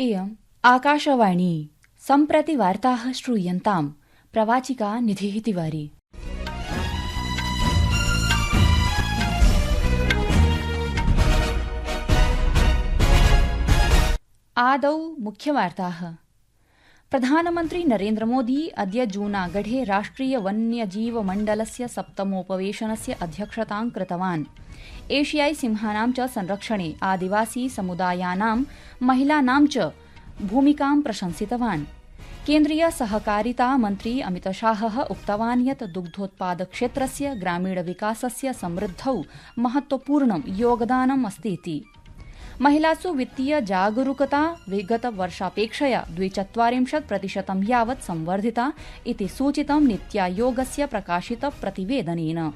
इयम् आकाशवाणी सम्प्रति वार्ताः श्रूयन्ताम् प्रवाचिका निधिः तिवारी। आदौ मुख्यवार्ताः। प्रधानमन्त्री नरेन्द्र मोदी अद्य जूनागढे राष्ट्रिय वन्यजीव मण्डलस्य सप्तमोपवेशनस्य अध्यक्षतां कृतवान्। एशियाई सिंहानां च संरक्षणे आदिवासी समुदायानां महिलानां च भूमिकां प्रशंसितवान्। केन्द्रीय सहकारिता मन्त्री अमितशाहः उक्तवान् यत् दुग्धोत्पादक्षेत्रस्य ग्रामीणविकासस्य समृद्धौ महत्वपूर्णं योगदानम् अस्तीति। महिलासु वित्तीय जागरूकता विगतवर्षापेक्षया 42% यावत् संवर्धिता इति सूचितं नीत्यायोगस्य प्रकाशित प्रतिवेदनेन।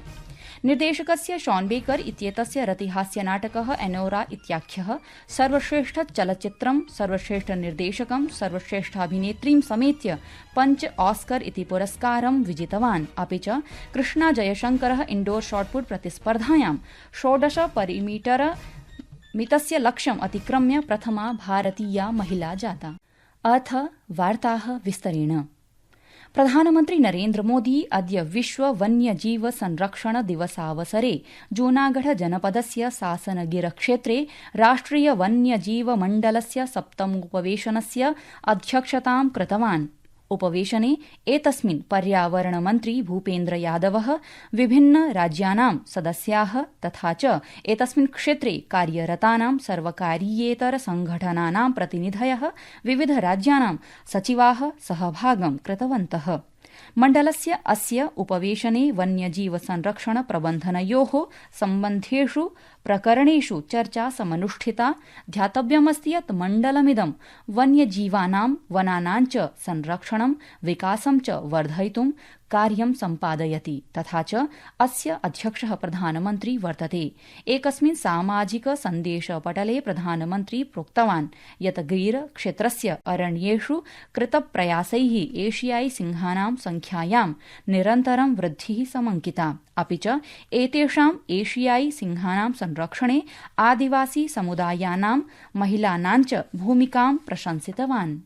निर्देशकस्य शॉन बेकर इत्येतस्य रतिहास्यनाटकः एनोरा इत्याख्यः सर्वश्रेष्ठ चलच्चित्रं, सर्वश्रेष्ठ निर्देशकं, सर्वश्रेष्ठाभिनेत्रीं समेत्य 5 ऑस्कर इति पुरस्कारं विजितवान्। अपि च कृष्णा जयशंकरः इण्डोर शॉटपुट प्रतिस्पर्धायां 16 परिमीटर मितस्य लक्ष्यम् अतिक्रम्य प्रथमा भारतीया महिला जाता। अथ वार्ताः विस्तरेण। प्रधानमन्त्री नरेन्द्र मोदी अद्य विश्व वन्यजीव संरक्षण दिवसावसरे जूनागढ जनपदस्य सासनगिर क्षेत्रे राष्ट्रिय वन्यजीव मण्डलस्य सप्तमोपवेशनस्य अध्यक्षतां कृतवान्। उपवेशने एतस्मिन् पर्यावरणमन्त्री भूपेन्द्र यादवः, विभिन्न राज्यानां सदस्याः तथा च एतस्मिन् क्षेत्रे कार्यरतानां सर्वकारीयेतर संघटनानां प्रतिनिधयः, विविध राज्यानां सचिवाः सहभागं कृतवन्तः। मण्डलस्य अस्य उपवेशने वन्यजीव संरक्षण प्रबन्धनयोः सम्बन्धेषु प्रकरणेषु चर्चा समनुष्ठिता। ध्यातव्यमस्ति यत् मण्डलमिदं वन्यजीवानां वनानां च संरक्षणं विकासं च वर्धयितुं कार्यं सम्पादयति तथा च अस्य अध्यक्षः प्रधानमन्त्री वर्तते। एकस्मिन् सामाजिक सन्देशपटले प्रधानमन्त्री प्रोक्तवान् यत् गिर क्षेत्रस्य अरण्येषु कृतप्रयासैः एशियाई सिंहानां संख्यायां निरन्तरं वृद्धिः समंकिता। अपि च एतेषाम् एशियाई सिंहानां संरक्षणे आदिवासी समुदायानां महिलानां च भूमिकां प्रशंसितवान्।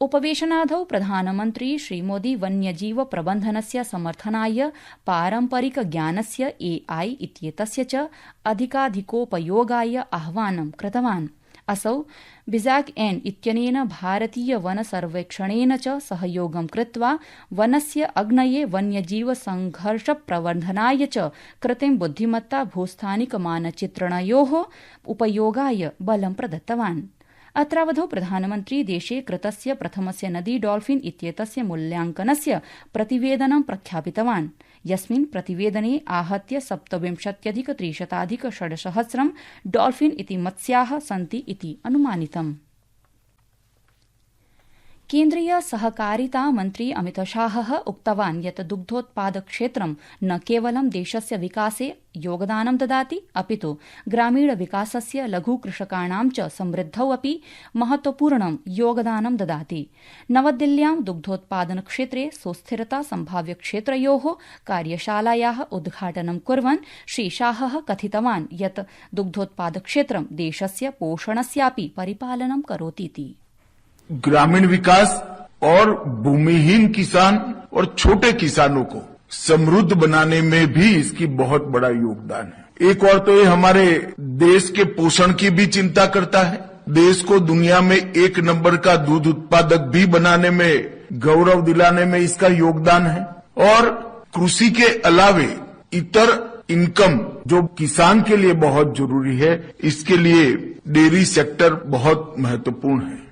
उपवेशनादौ प्रधानमन्त्री श्रीमोदी वन्यजीव प्रबन्धनस्य समर्थनाय पारम्परिक ज्ञानस्य AI इत्येतस्य च अधिकाधिकोपयोगाय आह्वानं कृतवान्। असौ बिज़ाक्-एन् इत्यनेन भारतीय वन सर्वेक्षणेन च सहयोगं कृत्वा वनस्य अग्नये वन्यजीव संघर्ष प्रवर्धनाय च कृत्रिम बुद्धिमत्ता भूस्थानिक मानचित्रणयोः उपयोगाय बलं प्रदत्तवान्। अत्रावधौ प्रधानमन्त्री देशे कृतस्य प्रथमस्य नदी डॉल्फिन इत्येतस्य मूल्यांकनस्य प्रतिवेदनं प्रख्यापितवान्, यस्मिन् प्रतिवेदने आहत्य 27,300,600 डॉल्फिन इति मत्स्याः सन्ति इति अनुमानितम्। केन्द्रीय सहकारिता मन्त्री अमितशाहः उक्तवान् यत् दुग्धोत्पादक्षेत्रं न केवलं देशस्य विकासे योगदानं ददाति, अपितु ग्रामीणविकासस्य लघुकृषकाणां च समृद्धौ अपि महत्वपूर्णं योगदानं ददाति। नवदिल्ल्यां दुग्धोत्पादनक्षेत्रे सुस्थिरता सम्भाव्यक्षेत्रयोः कार्यशालायाः उद्घाटनं कुर्वन् श्रीशाहः कथितवान् यत् दुग्धोत्पादक्षेत्रं देशस्य पोषणस्यापि परिपालनं करोतीति। ग्रामीण विकास और भूमिहीन किसान और छोटे किसानों को समृद्ध बनाने में भी इसकी बहुत बड़ा योगदान है। एक और तो ये हमारे देश के पोषण की भी चिंता करता है, देश को दुनिया में 1 नंबर का दूध उत्पादक भी बनाने में, गौरव दिलाने में इसका योगदान है। और कृषि के अलावे इतर इनकम जो किसान के लिए बहुत जरूरी है, इसके लिए डेयरी सेक्टर बहुत महत्वपूर्ण है।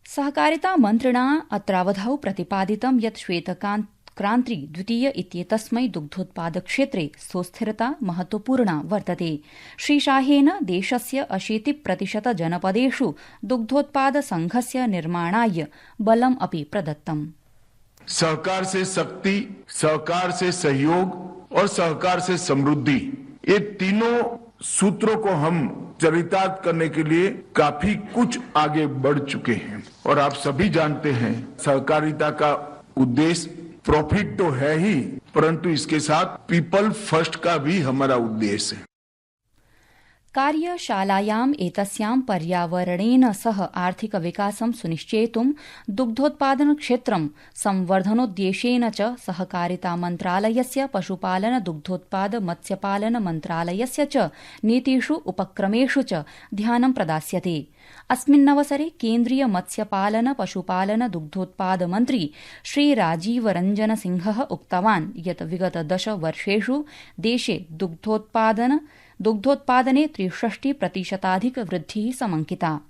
सहकारिता मन्त्रिणा अत्रावधौ प्रतिपादितं यत् श्वेतक्रान्ति द्वितीय इत्येतस्मै दुग्धोत्पादक्षेत्रे सुस्थिरता महत्वपूर्णा वर्तते। श्रीशाहेन देशस्य 80% जनपदेषु दुग्धोत्पाद संघस्य निर्माणाय बलम् अपि प्रदत्तम्। सहकार से शक्ति, सहकार से सहयोग और सहकार से समृद्धि, ये तीनों सूत्रों को हम चरितार्थ करने के लिए काफी कुछ आगे बढ़ चुके हैं। और आप सभी जानते हैं सहकारिता का उद्देश्य प्रॉफिट तो है ही, परंतु इसके साथ पीपल फर्स्ट का भी हमारा उद्देश्य है। कार्यशालायाम् एतस्यां पर्यावरणेन सह आर्थिकविकासं सुनिश्चेतुं दुग्धोत्पादनक्षेत्रं संवर्धनोद्देशेन च सहकारितामन्त्रालयस्य पशुपालन दुग्धोत्पाद मत्स्यपालन मन्त्रालयस्य च नीतिषु उपक्रमेषु च ध्यानं प्रदास्यते। अस्मिन्नवसरे केन्द्रीय मत्स्यपालन पशुपालन दुग्धोत्पाद मन्त्री श्री राजीव रंजन सिंहः उक्तवान् यत् विगत 10 वर्षेषु देशे दुग्धोत्पादने 63% वृद्धिः समंकिता।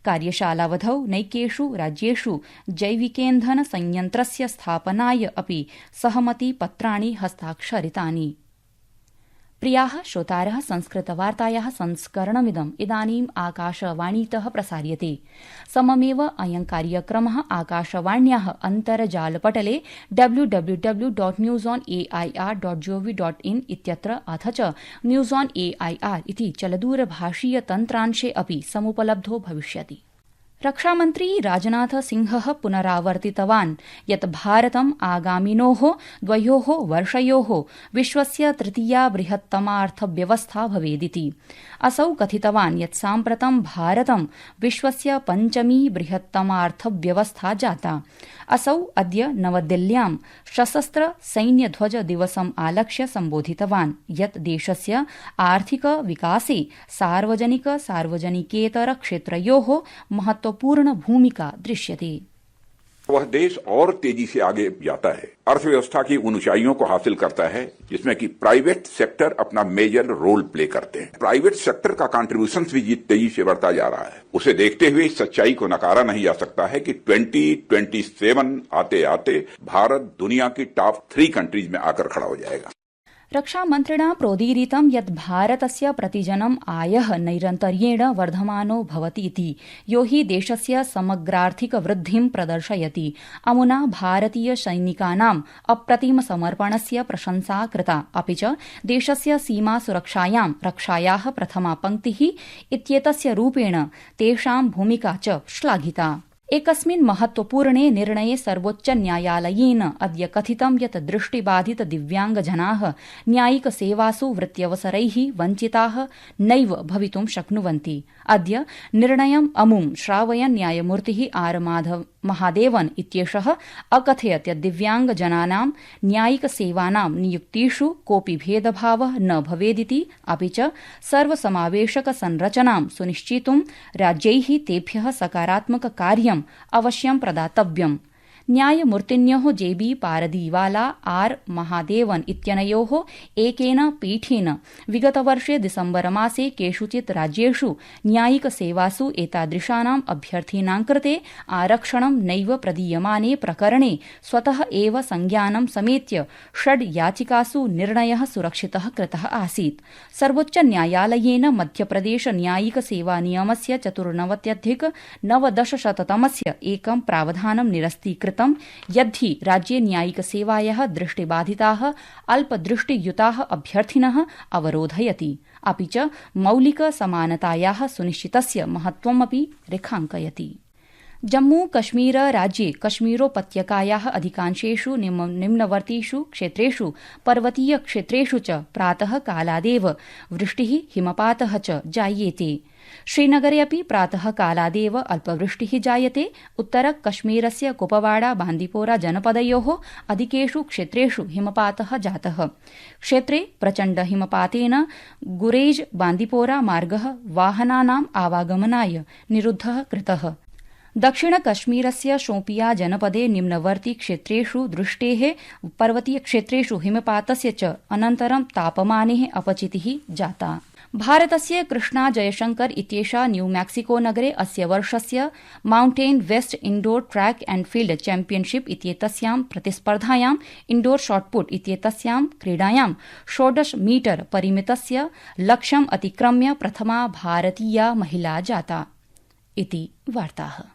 कार्यशालावधौ नैकेषु राज्येषु जैविकेन्धन संयन्त्रस्य स्थापनाय अपि सहमतिपत्राणि हस्ताक्षरितानि। प्रियाः श्रोतारः, संस्कृतवार्तायाः संस्करणमिदम् इदानीम् आकाशवाणीतः प्रसार्यते। सममेव अयं कार्यक्रमः आकाशवाण्याः अन्तर्जालपटले www.newsonair.gov.in इत्यत्र अथ च न्यूज़ ऑन एआईआर इति चलदूरभाषीय तन्त्रांशे अपि समुपलब्धो भविष्यति। रक्षामन्त्री राजनाथ सिंहः पुनरावर्तितवान् यत् भारतम् आगामिनोः 2 वर्षयोः विश्वस्य 3या बृहत्तमार्थव्यवस्था भवेदिति। असौ कथितवान् यत् साम्प्रतं भारतं विश्वस्य 5मी बृहत्तमार्थव्यवस्था जाता। असौ अद्य नवदिल्ल्यां सशस्त्र सैन्यध्वज दिवसम् आलक्ष्य सम्बोधितवान् यत् देशस्य आर्थिक विकासे सार्वजनिकेतर क्षेत्रयोः महत्वपूर्ण भूमिका दृश्यते। वह देश और तेजी से आगे जाता है, अर्थव्यवस्था की उन ऊंचाइयों को हासिल करता है जिसमें कि प्राइवेट सेक्टर अपना मेजर रोल प्ले करते हैं। प्राइवेट सेक्टर का कंट्रीब्यूशन भी तेजी से बढ़ता जा रहा है। उसे देखते हुए इस सच्चाई को नकारा नहीं जा सकता है कि 2027 आते आते भारत दुनिया की टॉप 3 कंट्रीज में आकर खड़ा हो जाएगा। रक्षामन्त्रिणा प्रोदीरितं यत् भारतस्य प्रतिजनम् आयः नैरन्तर्येण वर्धमानो भवति इति, यो हि देशस्य समग्रार्थिक वृद्धिं प्रदर्शयति। अमुना भारतीय सैनिकानाम् अप्रतिम समर्पणस्य प्रशंसा कृता, अपि च देशस्य सीमा सुरक्षायां रक्षायाः प्रथमा पंक्तिः इत्येतस्य रूपेण तेषां भूमिका च श्लाघिता। एकस्मिन् महत्वपूर्णे निर्णये सर्वोच्च न्यायालयेन अद्य कथितं यत् दृष्टिबाधित दिव्याङ्गजनाः न्यायिकसेवासु वृत्यवसरैः वञ्चिताः नैव भवितुं शक्नुवन्ति। अद्य निर्णयम् अमुं श्रावयन् न्यायमूर्तिः आर महादेवन इत्येषः अकथयत् यत् दिव्याङ्गजनानां न्यायिकसेवानां नियुक्तिषु कोऽपि भेदभावः न भवेदिति, अपि च सर्वसमावेशक संरचनां सुनिश्चेतुं राज्यैः तेभ्यः सकारात्मक कार्यम् अवश्यं प्रदातव्यम्। न्यायमूर्तिन्योः जेबी पारदीवाला आर महादेवन इत्यनयोः एकेन पीठेन विगतवर्षे दिसम्बरमासे केषुचित् राज्येषु न्यायिकसेवासु एतादृशानाम् अभ्यर्थीनां कृते आरक्षणं नैव प्रदीयमाने प्रकरणे स्वतः एव संज्ञानं समेत्य 6 याचिकासु निर्णयः सुरक्षितः कृतः आसीत्। सर्वोच्च न्यायालयेन मध्यप्रदेश न्यायिक सेवा नियमस्य 94/1990 एकं प्रावधानं निरस्तीकृतम् यद्धि राज्ये न्यायिकसेवायाः दृष्टिबाधिताः अल्पदृष्टियुताः अभ्यर्थिनः अवरोधयति, अपि च मौलिक समानतायाः सुनिश्चितस्य महत्त्वमपि रेखाङ्कयति। जम्मू कश्मीर राज्ये कश्मीरोपत्यकायाः अधिकांशेषु निम्नवर्तीषु क्षेत्रेषु पर्वतीय क्षेत्रेषु च प्रातः कालादेव वृष्टिः हिमपातः च जायेते। श्रीनगरे अपि प्रातः कालादेव अल्पवृष्टिः जायते। उत्तर कश्मीरस्य कुपवाड़ा बांदीपोरा जनपदयोः अधिकेषु क्षेत्रेषु हिमपातः जातः। क्षेत्रे प्रचण्ड हिमपातेन गुरेज बांदीपोरा मार्गः वाहनानाम् आवागमनाय निरुद्धः कृतः। दक्षिण कश्मीरस्य शोपिया जनपदे निम्नवर्ती क्षेत्रेषु वृष्टेः पर्वतीय क्षेत्रेषु हिमपातस्य च अनन्तरं तापमाने अपचितिः जाता। भारतस्य कृष्णा जयशंकर इत्येषा न्यू मैक्सिको नगरे अस्य वर्षस्य mountain west indoor track and field championship इत्येतस्यां प्रतिस्पर्धायां इण्डोर शॉटपुट इत्येतस्यां क्रीडायां 16 मीटर परिमितस्य लक्ष्यम् अतिक्रम्य प्रथमा भारतीया महिला जाता। इति वार्ताः।